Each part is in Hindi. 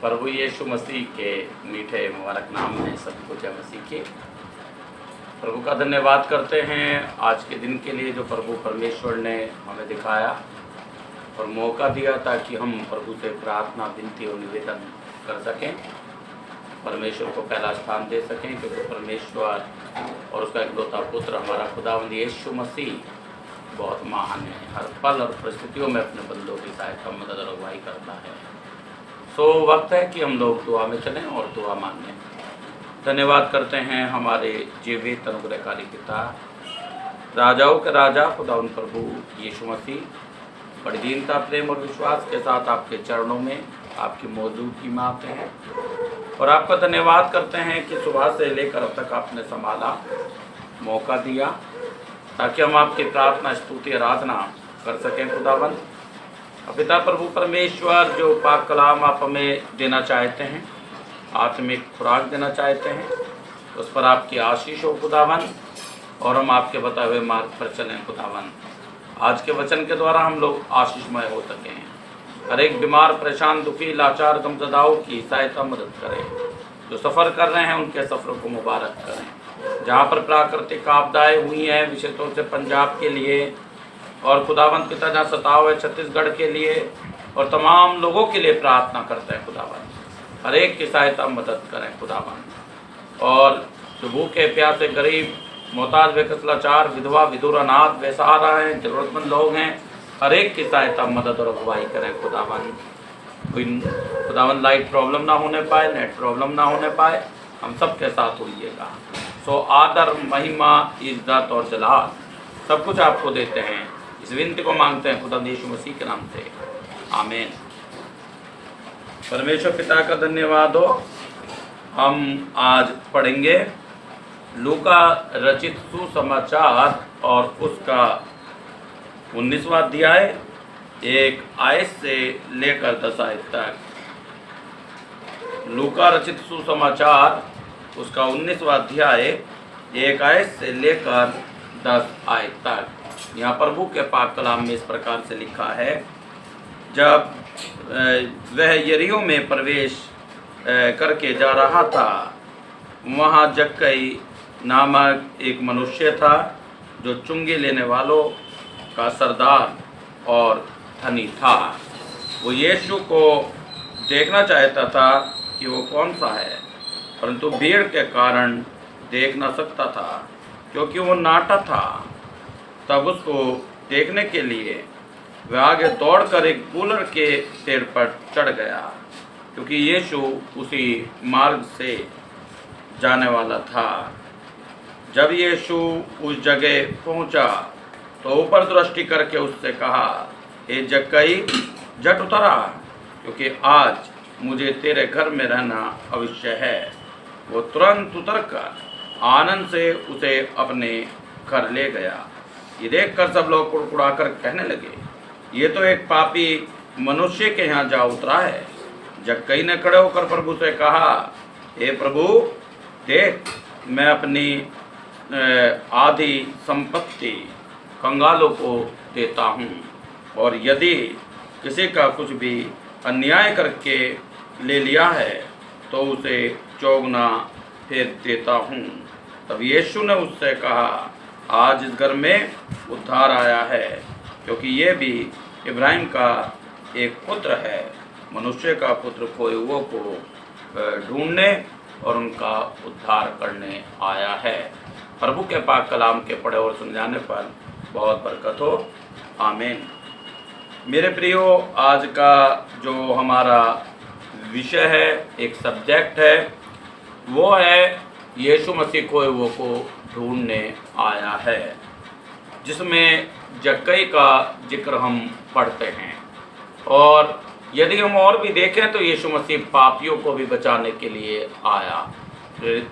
प्रभु यीशु मसीह के मीठे मुबारक नाम में सभी को जय मसीह के। प्रभु का धन्यवाद करते हैं आज के दिन के लिए जो प्रभु परमेश्वर ने हमें दिखाया और मौका दिया ताकि हम प्रभु से प्रार्थना विनती और निवेदन कर सकें, परमेश्वर को पहला स्थान दे सकें, क्योंकि परमेश्वर और उसका इकलौता पुत्र हमारा खुदावंद यीशु मसीह बहुत महान है। हर पल और परिस्थितियों में अपने बंदों की सहायता, मदद और अगुवाई करता है। सो वक्त है कि हम लोग दुआ में चलें और दुआ मांगें। धन्यवाद करते हैं हमारे जीवित अनुग्रहकारी पिता, राजाओं के राजा खुदावंद प्रभु यीशु मसीह, बड़ी दीनता, प्रेम और विश्वास के साथ आपके चरणों में आपकी मौजूदगी में आते हैं और आपका धन्यवाद करते हैं कि सुबह से लेकर अब तक आपने संभाला, मौका दिया ताकि हम आपकी प्रार्थना, स्तुति, आराधना कर सकें। खुदावंद पिता प्रभु परमेश्वर, जो पाक कलाम आप हमें देना चाहते हैं, आत्मिक खुराक देना चाहते हैं, उस पर आपकी आशीष हो खुदावंद, और हम आपके बताए हुए मार्ग पर चलें खुदावंद। आज के वचन के द्वारा हम लोग आशीषमय हो सकें। हर एक बीमार, परेशान, दुखी, लाचार, गमज़दाओं की सहायता, मदद करें। जो सफ़र कर रहे हैं उनके सफ़रों को मुबारक करें। जहाँ पर प्राकृतिक आपदाएँ हुई हैं, विशेष तौर से पंजाब के लिए, और खुदावंद पिता जहाँ सताव है छत्तीसगढ़ के लिए, और तमाम लोगों के लिए प्रार्थना करते हैं खुदावंद। हर एक की सहायता, मदद करें खुदावंद। और जो भूखे, प्यासे, गरीब, मोहताज, बेकस, लाचार, विधवा, विधुर, अनाथ, बेसहारा हैं, ज़रूरतमंद लोग हैं, हर एक की सहायता, मदद और अगुवाई करें खुदावंद। कोई खुदावंद लाइट प्रॉब्लम ना होने पाए, नेट प्रॉब्लम ना होने पाए, हम सब के साथ होइएगा। सो आदर, महिमा, इज्जत और जलाल सब कुछ आपको देते हैं। इस विनती को मांगते हैं खुदा यीशु मसीह के नाम से, आमीन। परमेश्वर पिता का धन्यवाद हो। हम आज पढ़ेंगे लूका रचित सुसमाचार और उसका 19वां अध्याय 1 आयत से लेकर 10 आयत तक। लूका रचित सुसमाचार उसका 19वां अध्याय 1 आयत से लेकर 10 आयत तक। यहाँ प्रभु के पाक कलाम में इस प्रकार से लिखा है, जब वह यरीहो में प्रवेश करके जा रहा था, वहाँ जक्कई नामक एक मनुष्य था जो चुंगी लेने वालों का सरदार और धनी था। वो यीशु को देखना चाहता था कि वो कौन सा है, परंतु भीड़ के कारण देख ना सकता था क्योंकि वो नाटा था। तब उसको देखने के लिए वह आगे दौड़कर एक गूलर के पेड़ पर चढ़ गया, क्योंकि यीशु उसी मार्ग से जाने वाला था। जब यीशु उस जगह पहुंचा तो ऊपर दृष्टि करके उससे कहा, हे जक्कई, झट उतर आ, क्योंकि आज मुझे तेरे घर में रहना अवश्य है। वो तुरंत उतरकर आनंद से उसे अपने घर ले गया। ये देखकर सब लोग कुड़कुड़ाकर कहने लगे, ये तो एक पापी मनुष्य के यहाँ जा उतरा है। जक्कई ने खड़े होकर प्रभु से कहा, हे प्रभु, देख, मैं अपनी आधी संपत्ति कंगालों को देता हूँ, और यदि किसी का कुछ भी अन्याय करके ले लिया है तो उसे चौगुना फिर देता हूँ। तब यीशु ने उससे कहा, आज इस घर में उद्धार आया है, क्योंकि ये भी इब्राहिम का एक पुत्र है। मनुष्य का पुत्र खोए हुओं को ढूंढने और उनका उद्धार करने आया है। प्रभु के पाक कलाम के पढ़े और सुन जाने पर बहुत बरकत हो, आमीन। मेरे प्रियो, आज का जो हमारा विषय है, एक सब्जेक्ट है, वो है यीशु मसीह खोए हुओं को ढूंढने आया है, जिसमें जक्कई का जिक्र हम पढ़ते हैं। और यदि हम और भी देखें तो यीशु मसीह पापियों को भी बचाने के लिए आया।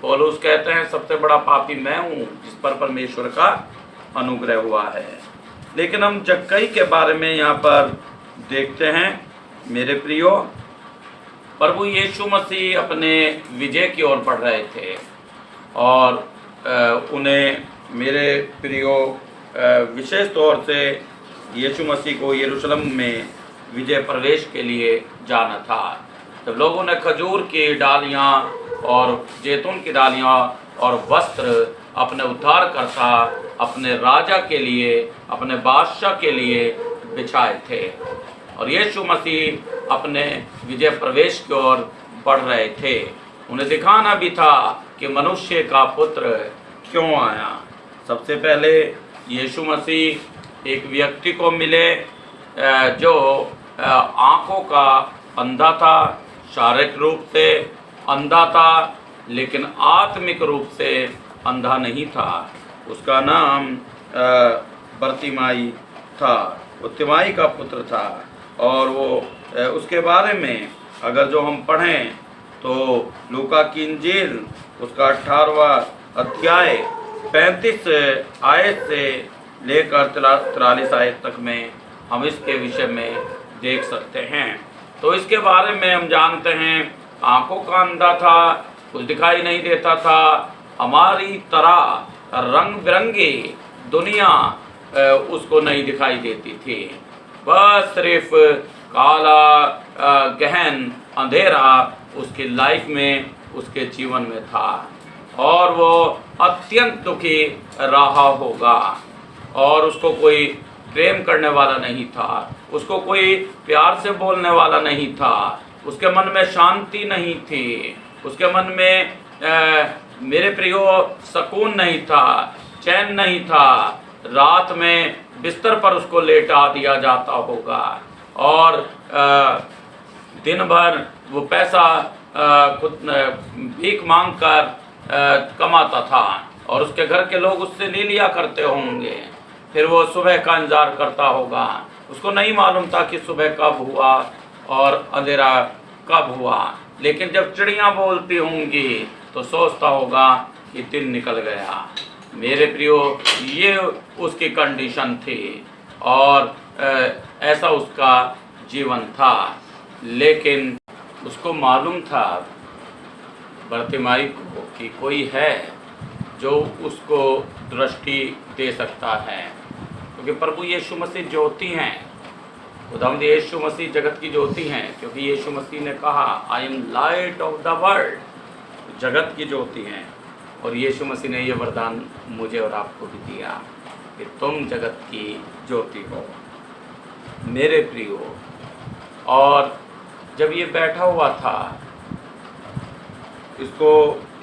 पौलुस कहते हैं, सबसे बड़ा पापी मैं हूँ जिस पर परमेश्वर का अनुग्रह हुआ है। लेकिन हम जक्कई के बारे में यहाँ पर देखते हैं। मेरे प्रियो, प्रभु यीशु मसीह अपने विजय की ओर बढ़ रहे थे और उन्हें, मेरे प्रियो, विशेष तौर से यीशु मसीह को यरूशलेम में विजय प्रवेश के लिए जाना था। जब लोगों ने खजूर की डालियाँ और जैतून की डालियाँ और वस्त्र अपने उद्धारकर्ता, अपने राजा के लिए, अपने बादशाह के लिए बिछाए थे, और यीशु मसीह अपने विजय प्रवेश की ओर बढ़ रहे थे। उन्हें दिखाना भी था कि मनुष्य का पुत्र क्यों आया। सबसे पहले यीशु मसीह एक व्यक्ति को मिले जो आँखों का अंधा था, शारीरिक रूप से अंधा था, लेकिन आत्मिक रूप से अंधा नहीं था। उसका नाम बरतिमाई था, वो तिमाई का पुत्र था। और वो उसके बारे में अगर जो हम पढ़ें तो लूका की इंजील उसका 18वां अध्याय 35 आयत से लेकर 43 आयत तक में हम इसके विषय में देख सकते हैं। तो इसके बारे में हम जानते हैं, आंखों का अंधा था, कुछ दिखाई नहीं देता था, हमारी तरह रंग बिरंगी दुनिया उसको नहीं दिखाई देती थी, बस सिर्फ काला गहन अंधेरा उसकी लाइफ में, उसके जीवन में था, और वो अत्यंत दुखी रहा होगा। और उसको कोई प्रेम करने वाला नहीं था, उसको कोई प्यार से बोलने वाला नहीं था, उसके मन में शांति नहीं थी, उसके मन में मेरे प्रियो सुकून नहीं था, चैन नहीं था। रात में बिस्तर पर उसको लेटा दिया जाता होगा, और दिन भर वो पैसा खुद भीख मांग कर कमाता था, और उसके घर के लोग उससे ले लिया करते होंगे। फिर वो सुबह का इंतज़ार करता होगा, उसको नहीं मालूम था कि सुबह कब हुआ और अंधेरा कब हुआ, लेकिन जब चिड़ियाँ बोलती होंगी तो सोचता होगा कि दिन निकल गया। मेरे प्रियो, ये उसकी कंडीशन थी, और ऐसा उसका जीवन था। लेकिन उसको मालूम था बरतिमाई को कि कोई है जो उसको दृष्टि दे सकता है, क्योंकि प्रभु यीशु मसीह ज्योति हैं, खुदावंद यीशु मसीह जगत की ज्योति हैं। क्योंकि यीशु मसीह ने कहा, I am light of the world, जगत की ज्योति हैं। और यीशु मसीह ने ये वरदान मुझे और आपको भी दिया कि तुम जगत की ज्योति हो, मेरे प्रियो। और जब ये बैठा हुआ था, इसको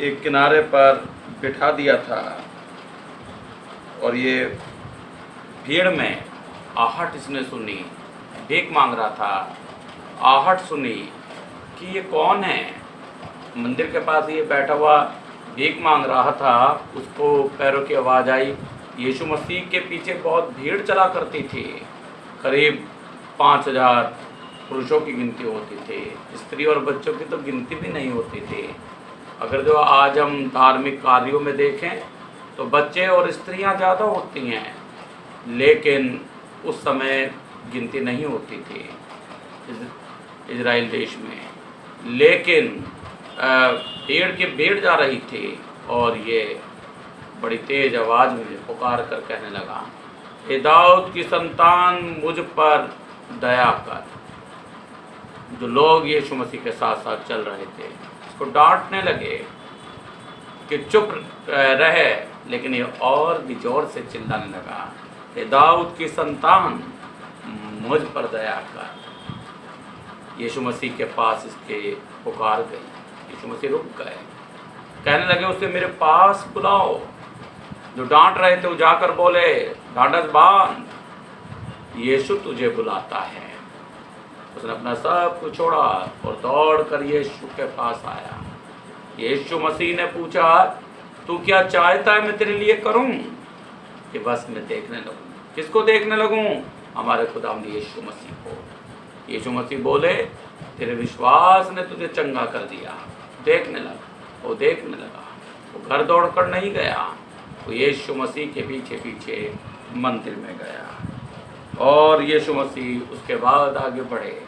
एक किनारे पर बिठा दिया था, और ये भीड़ में आहट इसने सुनी, भीख मांग रहा था, आहट सुनी कि ये कौन है। मंदिर के पास ये बैठा हुआ भीख मांग रहा था, उसको पैरों की आवाज़ आई। यीशु मसीह के पीछे बहुत भीड़ चला करती थी, करीब 5000 पुरुषों की गिनती होती थी, स्त्री और बच्चों की तो गिनती भी नहीं होती थी। अगर जो आज हम धार्मिक कार्यों में देखें तो बच्चे और स्त्रियां ज़्यादा होती हैं, लेकिन उस समय गिनती नहीं होती थी इजराइल देश में। लेकिन भीड़ की भीड़ जा रही थी, और ये बड़ी तेज़ आवाज़ में पुकार कर कहने लगा, हे दाऊद की संतान, मुझ पर दया कर। जो लोग यीशु मसीह के साथ साथ चल रहे थे उसको डांटने लगे कि चुप रहे, लेकिन ये और भी जोर से चिल्लाने लगा, हे दाऊद की संतान, मुझ पर दया कर। यीशु मसीह के पास इसके पुकार गई, यीशु मसीह रुक गए, कहने लगे उसे मेरे पास बुलाओ। जो डांट रहे थे वो जाकर बोले, ढांढस बांध, यीशु तुझे बुलाता है। उसने अपना सब कुछ छोड़ा और दौड़ कर यीशु के पास आया। यीशु मसीह ने पूछा, तू क्या चाहता है मैं तेरे लिए करूं? कि बस मैं देखने लगूं। किसको देखने लगूं? हमारे खुदावंद यीशु मसीह को। यीशु मसीह बोले, तेरे विश्वास ने तुझे चंगा कर दिया, देखने लगा। वो देखने लगा, वो घर दौड़ कर नहीं गया, वो यीशु मसीह के पीछे पीछे मंदिर में गया। और यीशु मसीह उसके बाद आगे बढ़े,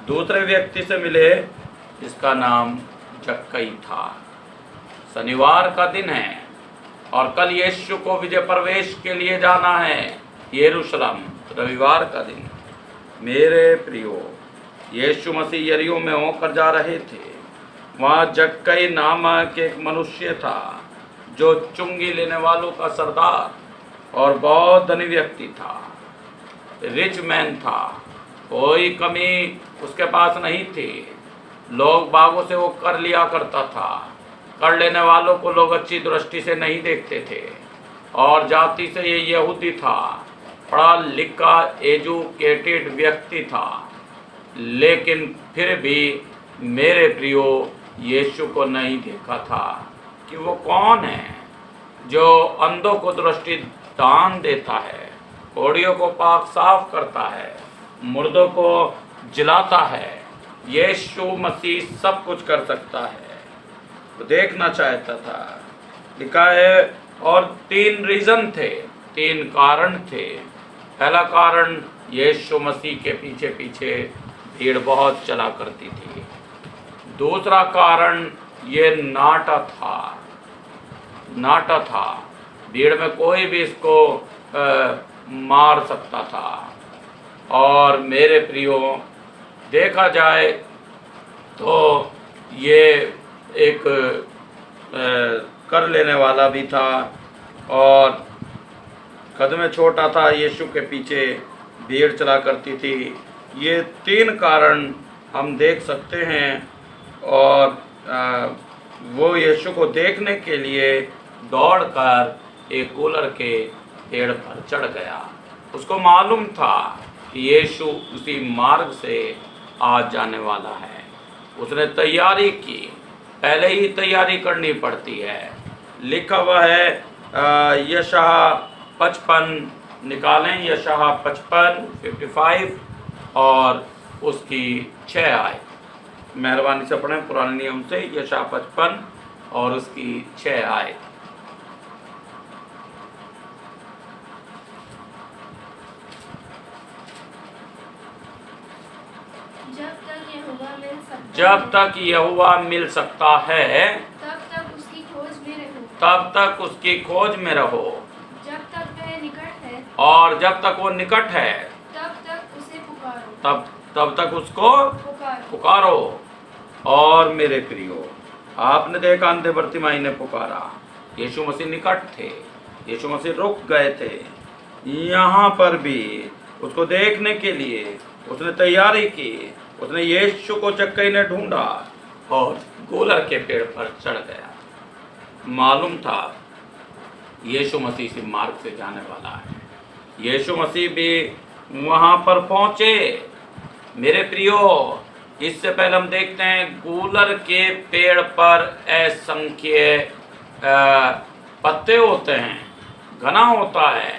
दूसरे व्यक्ति से मिले जिसका नाम जक्कई था। शनिवार का दिन है और कल यीशु को विजय प्रवेश के लिए जाना है यरूशलेम, रविवार का दिन। मेरे प्रियो, यीशु मसीह यरीहो में होकर जा रहे थे। वहाँ जक्कई नामक एक मनुष्य था जो चुंगी लेने वालों का सरदार और बहुत धनी व्यक्ति था, रिच मैन था। कोई कमी उसके पास नहीं थी। लोग बागों से वो कर लिया करता था। कर लेने वालों को लोग अच्छी दृष्टि से नहीं देखते थे। और जाति से ये यहूदी था, पढ़ा लिखा एजुकेटेड व्यक्ति था। लेकिन फिर भी मेरे प्रियो यीशु को नहीं देखा था कि वो कौन है जो अंधों को दृष्टि दान देता है, कोढ़ियों को पाक साफ करता है, मुर्दों को जिलाता है। यीशु मसीह सब कुछ कर सकता है। वो देखना चाहता था। लिखा है और 3 रीज़न थे, 3 कारण थे। पहला कारण, यीशु मसीह के पीछे पीछे भीड़ बहुत चला करती थी। दूसरा कारण, ये नाटा था। भीड़ में कोई भी इसको मार सकता था। और मेरे प्रियो, देखा जाए तो ये एक कर लेने वाला भी था और कद में छोटा था। यीशु के पीछे भीड़ चला करती थी। ये 3 कारण हम देख सकते हैं। और वो यीशु को देखने के लिए दौड़कर एक कूलर के पेड़ पर चढ़ गया। उसको मालूम था कि यीशु उसी मार्ग से आज जाने वाला है। उसने तैयारी की। पहले ही तैयारी करनी पड़ती है। लिखा हुआ है यशायाह 55, निकालें यशायाह 55 और उसकी 6 आयत। मेहरबानी से पढ़ें पुराने नियम से यशायाह 55 और उसकी 6 आयत। जब तक यहोवा मिल सकता है तब तक उसकी खोज में रहो। जब तक वह निकट है और जब तक वो निकट है तब तक उसे पुकारो। तब तक उसको पुकारो। और मेरे प्रियो, आपने देखा अंधे बर्तिमाई ने पुकारा। यीशु मसीह निकट थे। यीशु मसीह रुक गए थे। यहाँ पर भी उसको देखने के लिए उसने तैयारी की। उसने यीशु को जक्कई ने ढूंढा और गोलर के पेड़ पर चढ़ गया। मालूम था यीशु मसीह इसी मार्ग से जाने वाला है। यीशु मसीह भी वहाँ पर पहुँचे। मेरे प्रियो, इससे पहले हम देखते हैं गूलर के पेड़ पर असंख्य पत्ते होते हैं, घना होता है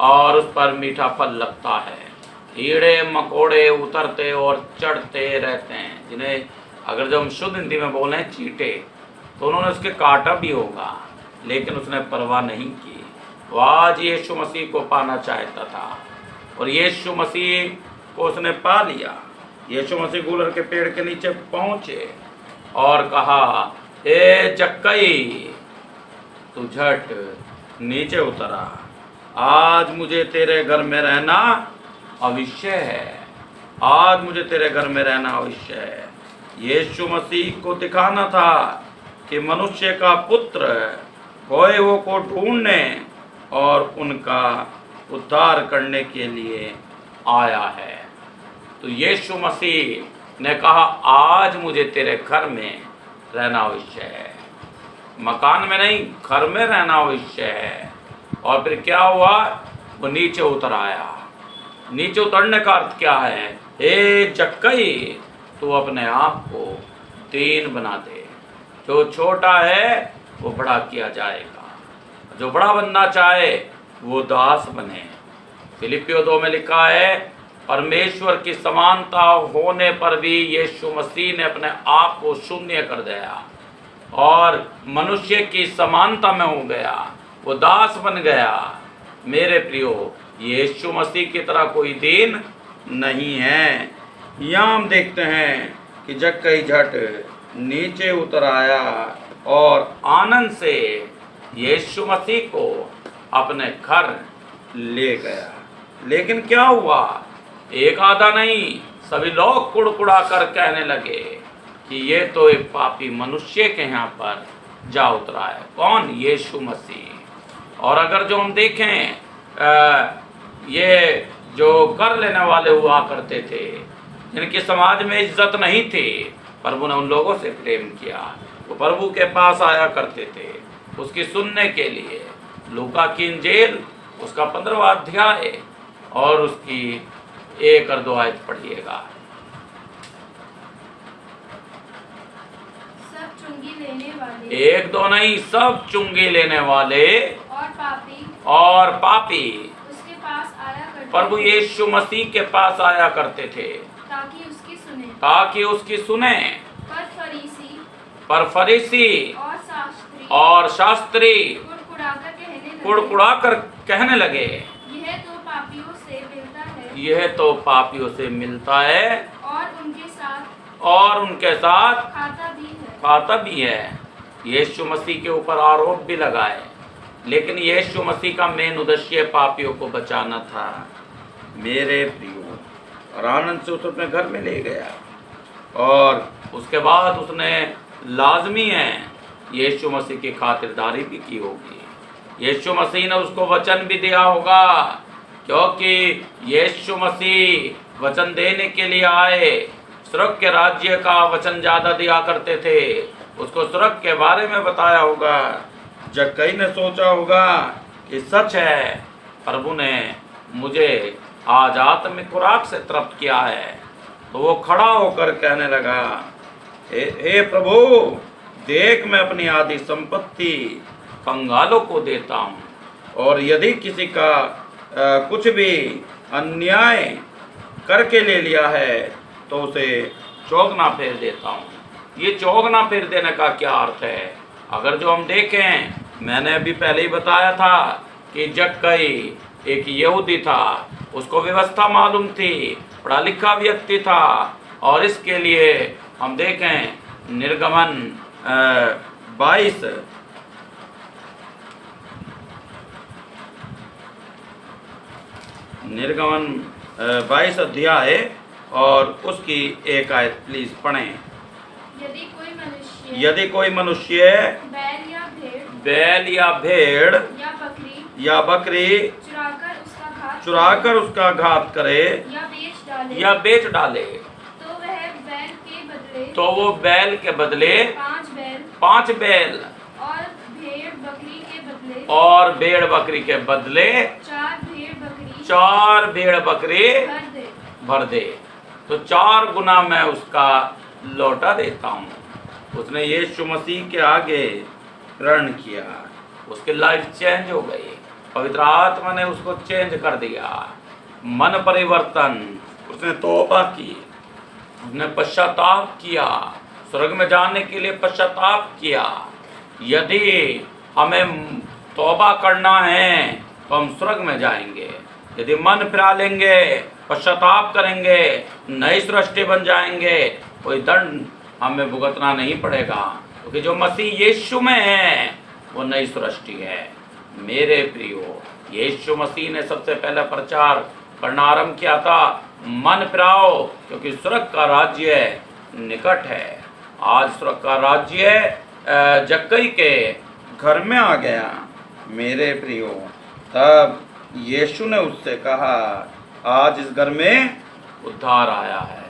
और उस पर मीठा फल लगता है। कीड़े मकोड़े उतरते और चढ़ते रहते हैं, जिन्हें अगर जब हम शुद्ध हिंदी में बोलें चींटे, तो उन्होंने उसके काटा भी होगा, लेकिन उसने परवाह नहीं की। वो आज यीशु मसीह को पाना चाहता था और यीशु मसीह को उसने पा लिया। यीशु मसीह गूलर के पेड़ के नीचे पहुँचे और कहा, ए जक्कई, तू झट नीचे उतरा। आज मुझे तेरे घर में रहना अवश्य है। आज मुझे तेरे घर में रहना अवश्य है। यीशु मसीह को दिखाना था कि मनुष्य का पुत्र खोए को ढूंढने और उनका उद्धार करने के लिए आया है। तो यीशु मसीह ने कहा, आज मुझे तेरे घर में रहना अवश्य है। मकान में नहीं, घर में रहना अवश्य है। और फिर क्या हुआ? वो नीचे उतर आया। नीचे उतरने का अर्थ क्या है? हे जक्कई, तू अपने आप को दीन बना दे। जो छोटा है वो बड़ा किया जाएगा, जो बड़ा बनना चाहे वो दास बने। फिलिपियो 2 में लिखा है, परमेश्वर की समानता होने पर भी यीशु मसीह ने अपने आप को शून्य कर दिया और मनुष्य की समानता में हो गया, वो दास बन गया। मेरे प्रियो, यीशु मसीह की तरह कोई दीन नहीं है। यहाँ हम देखते हैं कि जक्कई झट नीचे उतर आया और आनंद से यीशु मसीह को अपने घर ले गया। लेकिन क्या हुआ? एक आधा नहीं, सभी लोग कुड़कुड़ा कर कहने लगे कि ये तो एक पापी मनुष्य के यहाँ पर जा उतरा है। कौन? यीशु मसीह। और अगर जो हम देखें ये जो कर लेने वाले हुआ करते थे, जिनकी समाज में इज्जत नहीं थी, प्रभु ने उन लोगों से प्रेम किया। वो प्रभु के पास आया करते थे उसकी सुनने के लिए। लूका की इंजील उसका 15वां अध्याय और उसकी 1 और 2 आयत पढ़िएगा। सब चुंगी लेने वाले 1 2 नहीं, सब चुंगी लेने वाले और पापी उसके पास आया करते प्रभु थे, यीशु मसीह के पास आया करते थे ताकि उसकी सुने। पर फरीसी और शास्त्री और शास्त्री कुड़कुड़ा कर कहने लगे, कुड़कुड़ा कर कहने लगे, यह तो पापियों से मिलता है यह तो पापियों से मिलता है और उनके साथ खाता भी है। यीशु मसीह के ऊपर आरोप भी लगाए, लेकिन यीशु मसीह का मेन उद्देश्य पापियों को बचाना था। मेरे प्रियो, और आनंद से उसे अपने घर में ले गया और उसके बाद उसने लाजमी है यीशु मसीह की खातिरदारी भी की होगी। यीशु मसीह ने उसको वचन भी दिया होगा, क्योंकि यीशु मसीह वचन देने के लिए आए। स्वर्ग के राज्य का वचन ज़्यादा दिया करते थे, उसको स्वर्ग के बारे में बताया होगा। जक्कई ने सोचा होगा कि सच है, प्रभु ने मुझे आज आत्मिक खुराक से तृप्त किया है। तो वो खड़ा होकर कहने लगा, हे प्रभु, देख मैं अपनी आधी संपत्ति कंगालों को देता हूँ, और यदि किसी का कुछ भी अन्याय करके ले लिया है तो उसे चौगना फेर देता हूँ। ये चौगना फेर देने का क्या अर्थ है? अगर जो हम देखें, मैंने अभी पहले ही बताया था कि जक्कई एक यहूदी था, उसको व्यवस्था मालूम थी, पढ़ा लिखा व्यक्ति था, और इसके लिए हम देखें निर्गमन 22 अध्याय और उसकी 1 आयत प्लीज पढ़ें। यदि कोई मनुष्य बैल या भेड़ या बकरी चुराकर उसका घात करे या बेच डाले, तो वो बैल के बदले 5 बैल और भेड़ बकरी के बदले 4 भेड़ बकरी भर दे, तो 4 गुना मैं उसका लौटा देता हूँ। उसने यीशु मसीह के आगे प्रण किया, उसकी लाइफ चेंज हो गई। पवित्र आत्मा ने उसको चेंज कर दिया, मन परिवर्तन, उसने तौबा की, उसने पश्चाताप किया, स्वर्ग में जाने के लिए पश्चाताप किया। यदि हमें तौबा करना है तो हम स्वर्ग में जाएंगे। यदि मन फिरा लेंगे, पश्चाताप करेंगे, नई सृष्टि बन जाएंगे, कोई दंड हमें भुगतना नहीं पड़ेगा, क्योंकि जो मसीह यीशु में है वो नई सृष्टि है। मेरे प्रियो, यीशु मसीह ने सबसे पहले प्रचार करना आरंभ किया था, मन फिराओ, क्योंकि स्वर्ग का राज्य निकट है। आज स्वर्ग का राज्य जक्कई के घर में आ गया। मेरे प्रियो, तब यीशु ने उससे कहा, आज इस घर में उद्धार आया है,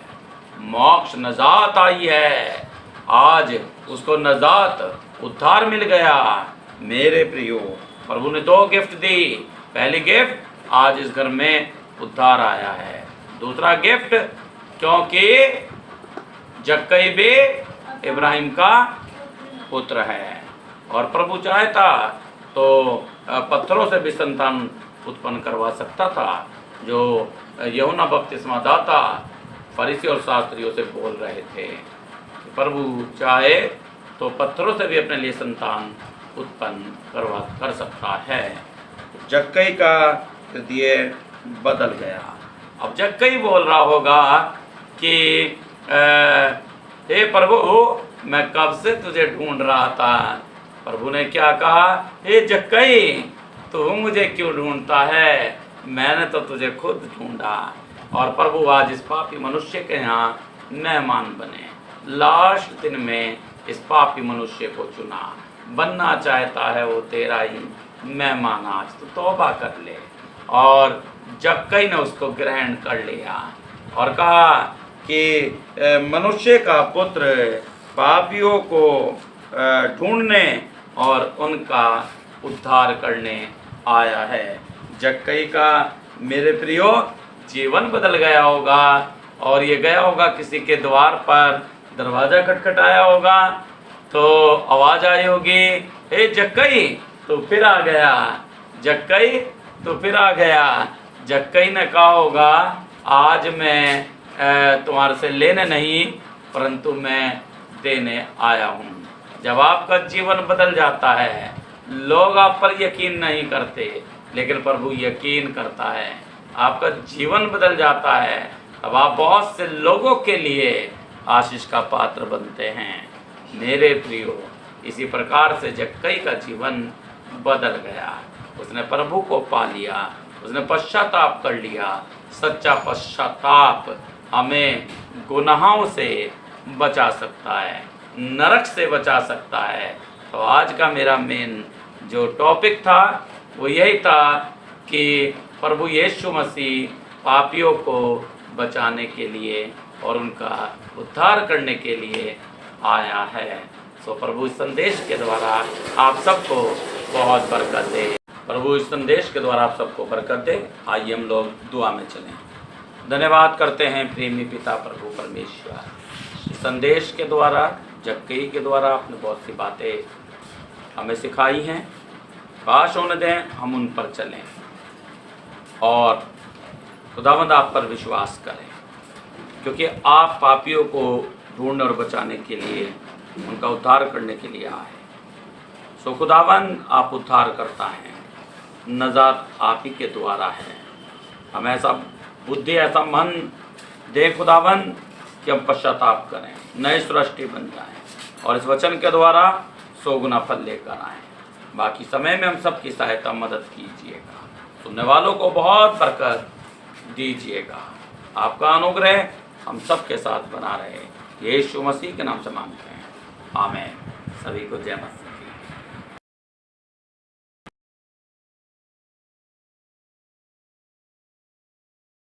मोक्ष नजात आई है, आज उसको नजात उद्धार मिल गया। मेरे प्रियो, प्रभु ने 2 गिफ्ट दी। पहली गिफ्ट, आज इस घर में उद्धार आया है। दूसरा गिफ्ट, क्योंकि जक्कई भी इब्राहिम का पुत्र है, और प्रभु चाहता तो पत्थरों से भी संतान उत्पन्न करवा सकता था, जो यूहन्ना बपतिस्मा दाता फरीसी और शास्त्रियों से बोल रहे थे। प्रभु चाहे तो पत्थरों से भी अपने लिए संतान उत्पन्न कर सकता है। जक्कई का हृदय बदल गया। अब जक्कई बोल रहा होगा कि हे प्रभु, मैं कब से तुझे ढूंढ रहा था। प्रभु ने क्या कहा, हे जक्कई, तू मुझे क्यों ढूंढता है, मैंने तो तुझे खुद ढूंढा। और प्रभु आज इस पापी मनुष्य के यहाँ मेहमान बने। लास्ट दिन में इस पापी मनुष्य को चुना, बनना चाहता है वो तेरा ही मेहमान। आज तो तौबा कर ले। और जक्कई ने उसको ग्रहण कर लिया और कहा कि मनुष्य का पुत्र पापियों को ढूंढने और उनका उद्धार करने आया है। जक्कई का मेरे प्रियो जीवन बदल गया होगा और ये गया होगा किसी के द्वार पर, दरवाज़ा खटखटाया होगा तो आवाज़ आई होगी, हे जक्कई तो फिर आ गया, जक्कई तो फिर आ गया। जक्कई ने कहा होगा आज मैं तुम्हारे से लेने नहीं परंतु मैं देने आया हूँ। जब आपका जीवन बदल जाता है, लोग आप पर यकीन नहीं करते लेकिन प्रभु यकीन करता है, आपका जीवन बदल जाता है, तब आप बहुत से लोगों के लिए आशीष का पात्र बनते हैं। मेरे प्रियो, इसी प्रकार से जक्कई का जीवन बदल गया। उसने प्रभु को पा लिया, उसने पश्चाताप कर लिया। सच्चा पश्चाताप हमें गुनाहों से बचा सकता है, नरक से बचा सकता है। तो आज का मेरा मेन जो टॉपिक था वो यही था कि प्रभु यीशु मसीह पापियों को बचाने के लिए और उनका उद्धार करने के लिए आया है। सो प्रभु इस संदेश के द्वारा आप सबको बहुत बरकत दे। प्रभु इस संदेश के द्वारा आप सबको बरकत दे। आइए हम लोग दुआ में चलें। धन्यवाद करते हैं प्रेमी पिता प्रभु परमेश्वर, इस संदेश के द्वारा, जक्कई के द्वारा आपने बहुत सी बातें हमें सिखाई हैं। काश होने दें हम उन पर चलें और खुदावंद आप पर विश्वास करें, क्योंकि आप पापियों को ढूंढने और बचाने के लिए, उनका उद्धार करने के लिए आए। सो खुदावंद आप उद्धार करता है, नजात आप ही के द्वारा है। हम ऐसा बुद्धि, ऐसा मन दे खुदावंद कि हम पश्चाताप करें, नए सृष्टि बन जाएं और इस वचन के द्वारा 100 गुना फल लेकर आएँ। बाकी समय में हम सबकी सहायता मदद कीजिएगा, सुनने वालों को बहुत बरकत दीजिएगा। आपका अनुग्रह हम सबके साथ बना रहे, यीशु मसीह के नाम से मांगते हैं, आमीन। सभी को जय मसीह।